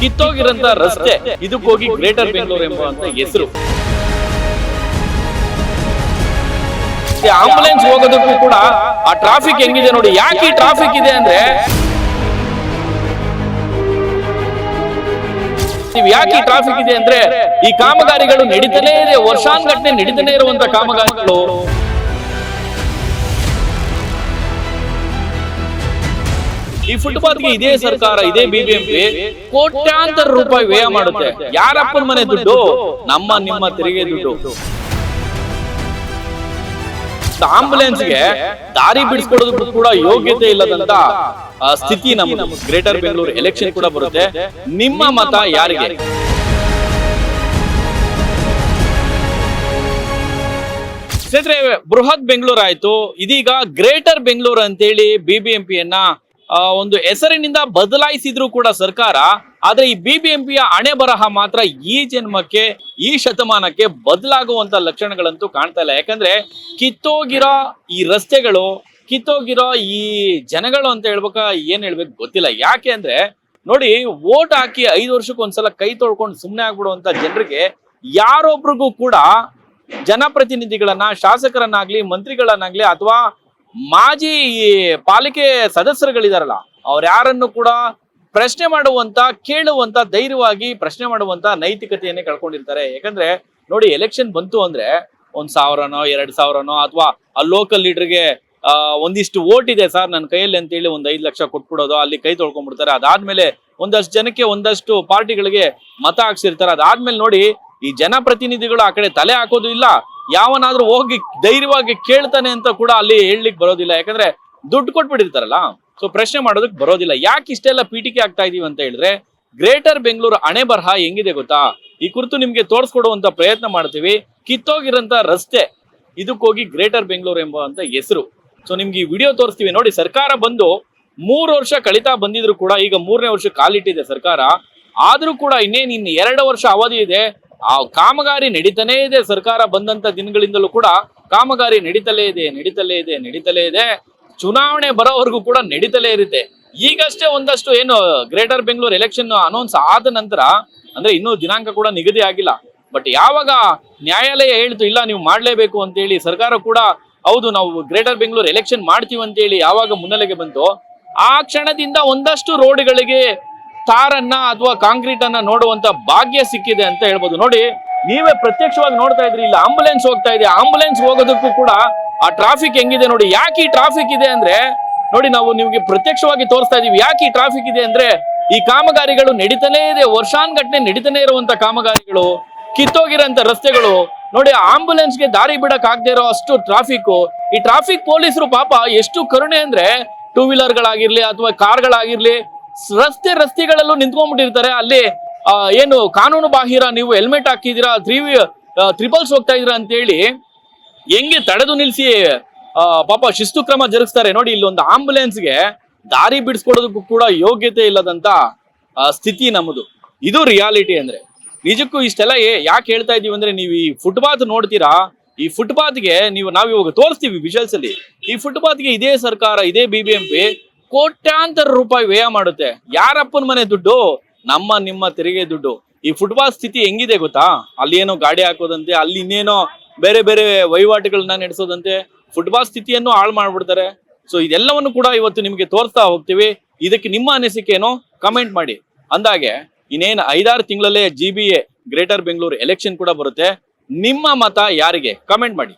ಕಿತ್ತೋಗಿರಂತ ರಸ್ತೆ ಇದಕ್ಕೋಗಿ ಗ್ರೇಟರ್ ಬೆಂಗಳೂರು ಎಂಬುವಂತ ಹೆಸರು. ಆಂಬುಲೆನ್ಸ್ ಹೋಗೋದಕ್ಕೂ ಕೂಡ ಆ ಟ್ರಾಫಿಕ್ ಹೆಂಗಿದೆ ನೋಡಿ. ಯಾಕೆ ಈ ಟ್ರಾಫಿಕ್ ಇದೆ ಅಂದ್ರೆ ಯಾಕೆ ಈ ಟ್ರಾಫಿಕ್ ಇದೆ ಅಂದ್ರೆ ಈ ಕಾಮಗಾರಿಗಳು ನಡೀತಾನೆ ಇದೆ, ವರ್ಷಾನುಗಟ್ಟಲೆ ನಡೀತಾನೆ ಇರುವಂತ ಕಾಮಗಾರಿಗಳು. ಈ ಫುಟ್ಪಾತ್ಗೆ ಇದೇ ಸರ್ಕಾರ, ಇದೇ ಬಿಬಿಎಂಪಿ ಕೋಟ್ಯಾಂತರ ರೂಪಾಯಿ ವ್ಯಯ ಮಾಡುತ್ತೆ. ಯಾರಪ್ಪನ ಮನೆ ದುಡ್ಡು? ನಿಮ್ಮ ತೆರಿಗೆ ದುಡ್ಡು. ಆಂಬುಲೆನ್ಸ್ಗೆ ದಾರಿ ಬಿಡಿಸ್ಕೊಡೋದಕ್ಕೂ ಕೂಡ ಯೋಗ್ಯತೆ ಇಲ್ಲದಂತ ಸ್ಥಿತಿ ನಮ್ಮ ಗ್ರೇಟರ್ ಬೆಂಗಳೂರು ಎಲೆಕ್ಷನ್ ಕೂಡ ಬರುತ್ತೆ. ನಿಮ್ಮ ಮತ ಯಾರಿಗೆ? ಸ್ನೇಹಿತರೆ, ಬೃಹತ್ ಬೆಂಗಳೂರು ಆಯ್ತು, ಇದೀಗ ಗ್ರೇಟರ್ ಬೆಂಗಳೂರು ಅಂತೇಳಿ ಬಿಬಿಎಂಪಿಯನ್ನ ಒಂದು ಹೆಸರಿನಿಂದ ಬದಲಾಯಿಸಿದ್ರು ಕೂಡ ಸರ್ಕಾರ. ಆದ್ರೆ ಈ ಬಿಬಿಎಂಪಿಯ ಹಣೆ ಬರಹ ಮಾತ್ರ ಈ ಜನ್ಮಕ್ಕೆ, ಈ ಶತಮಾನಕ್ಕೆ ಬದಲಾಗುವಂತ ಲಕ್ಷಣಗಳಂತೂ ಕಾಣ್ತಾ ಇಲ್ಲ. ಯಾಕಂದ್ರೆ ಕಿತ್ತೋಗಿರೋ ಈ ರಸ್ತೆಗಳು, ಕಿತ್ತೋಗಿರೋ ಈ ಜನಗಳು ಅಂತ ಏನ್ ಹೇಳ್ಬೇಕು ಗೊತ್ತಿಲ್ಲ. ಯಾಕೆ ಅಂದ್ರೆ ನೋಡಿ, ವೋಟ್ ಹಾಕಿ 5 ವರ್ಷಕ್ಕೊಂದ್ಸಲ ಕೈ ತೊಳ್ಕೊಂಡು ಸುಮ್ಮನೆ ಆಗ್ಬಿಡುವಂತ ಜನರಿಗೆ ಯಾರೊಬ್ರಿಗೂ ಕೂಡ ಜನಪ್ರತಿನಿಧಿಗಳನ್ನ, ಶಾಸಕರನ್ನಾಗ್ಲಿ, ಮಂತ್ರಿಗಳನ್ನಾಗ್ಲಿ ಅಥವಾ ಮಾಜಿ ಪಾಲಿಕೆ ಸದಸ್ಯರುಗಳಿದಾರಲ್ಲ, ಅವ್ರ ಯಾರನ್ನು ಕೂಡ ಪ್ರಶ್ನೆ ಮಾಡುವಂತ, ಕೇಳುವಂತ, ಧೈರ್ಯವಾಗಿ ಪ್ರಶ್ನೆ ಮಾಡುವಂತ ನೈತಿಕತೆಯನ್ನೇ ಕಳ್ಕೊಂಡಿರ್ತಾರೆ. ಯಾಕಂದ್ರೆ ನೋಡಿ, ಎಲೆಕ್ಷನ್ ಬಂತು ಅಂದ್ರೆ 1,000ನೋ 2,000ನೋ ಅಥವಾ ಆ ಲೋಕಲ್ ಲೀಡರ್ಗೆ ಒಂದಿಷ್ಟು ವೋಟ್ ಇದೆ ಸರ್ ನನ್ನ ಕೈಯಲ್ಲಿ ಅಂತೇಳಿ 5 ಲಕ್ಷ ಕೊಟ್ಬಿಡೋದು, ಅಲ್ಲಿ ಕೈ ತೊಳ್ಕೊಂಡ್ಬಿಡ್ತಾರೆ. ಅದಾದ್ಮೇಲೆ ಒಂದಷ್ಟು ಜನಕ್ಕೆ, ಒಂದಷ್ಟು ಪಾರ್ಟಿಗಳಿಗೆ ಮತ ಹಾಕ್ಸಿರ್ತಾರೆ. ಅದಾದ್ಮೇಲೆ ನೋಡಿ, ಈ ಜನಪ್ರತಿನಿಧಿಗಳು ಆ ಕಡೆ ತಲೆ ಹಾಕೋದು ಇಲ್ಲ. ಯಾವನಾದ್ರೂ ಹೋಗಿ ಧೈರ್ಯವಾಗಿ ಕೇಳ್ತಾನೆ ಅಂತ ಕೂಡ ಅಲ್ಲಿ ಹೇಳಲಿಕ್ಕೆ ಬರೋದಿಲ್ಲ. ಯಾಕಂದ್ರೆ ದುಡ್ಡು ಕೊಟ್ಬಿಟ್ಟಿರ್ತಾರಲ್ಲ, ಸೊ ಪ್ರಶ್ನೆ ಮಾಡೋದಕ್ಕೆ ಬರೋದಿಲ್ಲ. ಯಾಕೆ ಇಷ್ಟೆಲ್ಲ ಪೀಠಿಕೆ ಆಗ್ತಾ ಇದೀವಿ ಅಂತ ಹೇಳಿದ್ರೆ, ಗ್ರೇಟರ್ ಬೆಂಗಳೂರು ಹಣೆ ಬರಹ ಹೆಂಗಿದೆ ಗೊತ್ತಾ? ಈ ಕುರಿತು ನಿಮ್ಗೆ ತೋರಿಸ್ಕೊಡುವಂತ ಪ್ರಯತ್ನ ಮಾಡ್ತೀವಿ. ಕಿತ್ತೋಗಿರಂತ ರಸ್ತೆ ಇದಕ್ಕೋಗಿ ಗ್ರೇಟರ್ ಬೆಂಗಳೂರು ಎಂಬುವಂತ ಹೆಸರು. ಸೊ ನಿಮ್ಗೆ ಈ ವಿಡಿಯೋ ತೋರಿಸ್ತೀವಿ ನೋಡಿ. ಸರ್ಕಾರ ಬಂದು 3 ವರ್ಷ ಕಳೀತಾ ಬಂದಿದ್ರು ಕೂಡ ಈಗ 3ನೇ ವರ್ಷ ಕಾಲಿಟ್ಟಿದೆ ಸರ್ಕಾರ. ಆದ್ರೂ ಕೂಡ ಇನ್ನು 2 ವರ್ಷ ಅವಧಿ ಇದೆ. ಆ ಕಾಮಗಾರಿ ನಡೀತಾನೇ ಇದೆ. ಸರ್ಕಾರ ಬಂದಂತ ದಿನಗಳಿಂದಲೂ ಕೂಡ ಕಾಮಗಾರಿ ನಡೀತಲೇ ಇದೆ. ಚುನಾವಣೆ ಬರೋವರೆಗೂ ಕೂಡ ನಡೀತಲೇ ಇರುತ್ತೆ. ಈಗಷ್ಟೇ ಒಂದಷ್ಟು ಏನು ಗ್ರೇಟರ್ ಬೆಂಗಳೂರು ಎಲೆಕ್ಷನ್ ಅನೌನ್ಸ್ ಆದ ನಂತರ, ಅಂದ್ರೆ ಇನ್ನೂ ದಿನಾಂಕ ಕೂಡ ನಿಗದಿ ಆಗಿಲ್ಲ, ಬಟ್ ಯಾವಾಗ ನ್ಯಾಯಾಲಯ ಹೇಳ್ತು ಇಲ್ಲ ನೀವು ಮಾಡ್ಲೇಬೇಕು ಅಂತೇಳಿ, ಸರ್ಕಾರ ಕೂಡ ಹೌದು ನಾವು ಗ್ರೇಟರ್ ಬೆಂಗಳೂರು ಎಲೆಕ್ಷನ್ ಮಾಡ್ತೀವಿ ಅಂತೇಳಿ ಯಾವಾಗ ಮುನ್ನೆಲೆಗೆ ಬಂತು, ಆ ಕ್ಷಣದಿಂದ ಒಂದಷ್ಟು ರೋಡ್ಗಳಿಗೆ ತಾರನ್ನ ಅಥವಾ ಕಾಂಕ್ರೀಟ್ ಅನ್ನ ನೋಡುವಂತ ಭಾಗ್ಯ ಸಿಕ್ಕಿದೆ ಅಂತ ಹೇಳ್ಬೋದು. ನೋಡಿ, ನೀವೇ ಪ್ರತ್ಯಕ್ಷವಾಗಿ ನೋಡ್ತಾ ಇದ್ರಿ, ಇಲ್ಲ ಆಂಬುಲೆನ್ಸ್ ಹೋಗ್ತಾ ಇದೆ. ಆಂಬುಲೆನ್ಸ್ ಹೋಗೋದಕ್ಕೂ ಕೂಡ ಆ ಟ್ರಾಫಿಕ್ ಹೆಂಗಿದೆ ನೋಡಿ. ಯಾಕೆ ಈ ಟ್ರಾಫಿಕ್ ಇದೆ ಅಂದ್ರೆ ನೋಡಿ, ನಾವು ನಿಮ್ಗೆ ಪ್ರತ್ಯಕ್ಷವಾಗಿ ತೋರಿಸ್ತಾ ಇದೀವಿ. ಯಾಕೆ ಈ ಟ್ರಾಫಿಕ್ ಇದೆ ಅಂದ್ರೆ ಈ ಕಾಮಗಾರಿಗಳು ನಡೀತಾನೇ ಇದೆ, ವರ್ಷಾನುಗಟ್ಟಲೆ ನಡೀತಾನೆ ಇರುವಂತ ಕಾಮಗಾರಿಗಳು, ಕಿತ್ತೋಗಿರೋಂತ ರಸ್ತೆಗಳು ನೋಡಿ. ಆಂಬುಲೆನ್ಸ್ಗೆ ದಾರಿ ಬಿಡಕ್ ಆಗದೆ ಇರೋ ಅಷ್ಟು ಟ್ರಾಫಿಕ್. ಈ ಟ್ರಾಫಿಕ್ ಪೊಲೀಸರು ಪಾಪ ಎಷ್ಟು ಕರುಣೆ ಅಂದ್ರೆ, 2 ವೀಲರ್ಗಳಾಗಿರ್ಲಿ ಅಥವಾ ಕಾರ್ಗಳಾಗಿರ್ಲಿ, ರಸ್ತೆಗಳಲ್ಲೂ ನಿಂತ್ಕೊಂಡ್ಬಿಟ್ಟಿರ್ತಾರೆ. ಅಲ್ಲಿ ಏನು ಕಾನೂನು ಬಾಹಿರ, ನೀವು ಹೆಲ್ಮೆಟ್ ಹಾಕಿದೀರಾ, 3 ಹೋಗ್ತಾ ಇದೀರಾ ಅಂತ ಹೇಳಿ ಹೆಂಗೆ ತಡೆದು ನಿಲ್ಸಿ ಪಾಪ ಶಿಸ್ತು ಕ್ರಮ ಜರುಗಿಸ್ತಾರೆ ನೋಡಿ. ಇಲ್ಲೊಂದು ಆಂಬುಲೆನ್ಸ್ಗೆ ದಾರಿ ಬಿಡಿಸ್ಕೊಡೋದಕ್ಕೂ ಕೂಡ ಯೋಗ್ಯತೆ ಇಲ್ಲದಂತ ಸ್ಥಿತಿ ನಮ್ಮದು. ಇದು ರಿಯಾಲಿಟಿ ಅಂದ್ರೆ. ನಿಜಕ್ಕೂ ಇಷ್ಟೆಲ್ಲ ಯಾಕೆ ಹೇಳ್ತಾ ಇದೀವಿ ಅಂದ್ರೆ, ನೀವು ಈ ಫುಟ್ಪಾತ್ ನೋಡ್ತೀರಾ, ಈ ಫುಟ್ಪಾತ್ಗೆ ನಾವು ಇವಾಗ ತೋರಿಸ್ತೀವಿ ವಿಜುವಲ್ಸ್ ಅಲ್ಲಿ. ಈ ಫುಟ್ಪಾತ್ಗೆ ಇದೇ ಸರ್ಕಾರ, ಇದೇ ಬಿಬಿಎಂಪಿ ಕೋಟ್ಯಾಂತರ ರೂಪಾಯಿ ವ್ಯಯ ಮಾಡುತ್ತೆ. ಯಾರಪ್ಪನ ಮನೆ ದುಡ್ಡು? ನಿಮ್ಮ ತೆರಿಗೆ ದುಡ್ಡು. ಈ ಫುಟ್ಪಾತ್ ಸ್ಥಿತಿ ಹೆಂಗಿದೆ ಗೊತ್ತಾ? ಅಲ್ಲಿ ಏನೋ ಗಾಡಿ ಹಾಕೋದಂತೆ, ಅಲ್ಲಿ ಇನ್ನೇನೋ ಬೇರೆ ಬೇರೆ ವಹಿವಾಟುಗಳನ್ನ ನಡೆಸೋದಂತೆ, ಫುಟ್ಪಾತ್ ಸ್ಥಿತಿಯನ್ನು ಹಾಳು ಮಾಡ್ಬಿಡ್ತಾರೆ. ಸೊ ಇದೆಲ್ಲವನ್ನು ಕೂಡ ಇವತ್ತು ನಿಮಗೆ ತೋರಿಸ್ತಾ ಹೋಗ್ತೀವಿ. ಇದಕ್ಕೆ ನಿಮ್ಮ ಅನಿಸಿಕೆ ಏನೋ ಕಮೆಂಟ್ ಮಾಡಿ. ಅಂದಾಗೆ ಇನ್ನೇನು 5-6 ತಿಂಗಳಲ್ಲೇ GBA ಗ್ರೇಟರ್ ಬೆಂಗಳೂರು ಎಲೆಕ್ಷನ್ ಕೂಡ ಬರುತ್ತೆ. ನಿಮ್ಮ ಮತ ಯಾರಿಗೆ? ಕಮೆಂಟ್ ಮಾಡಿ.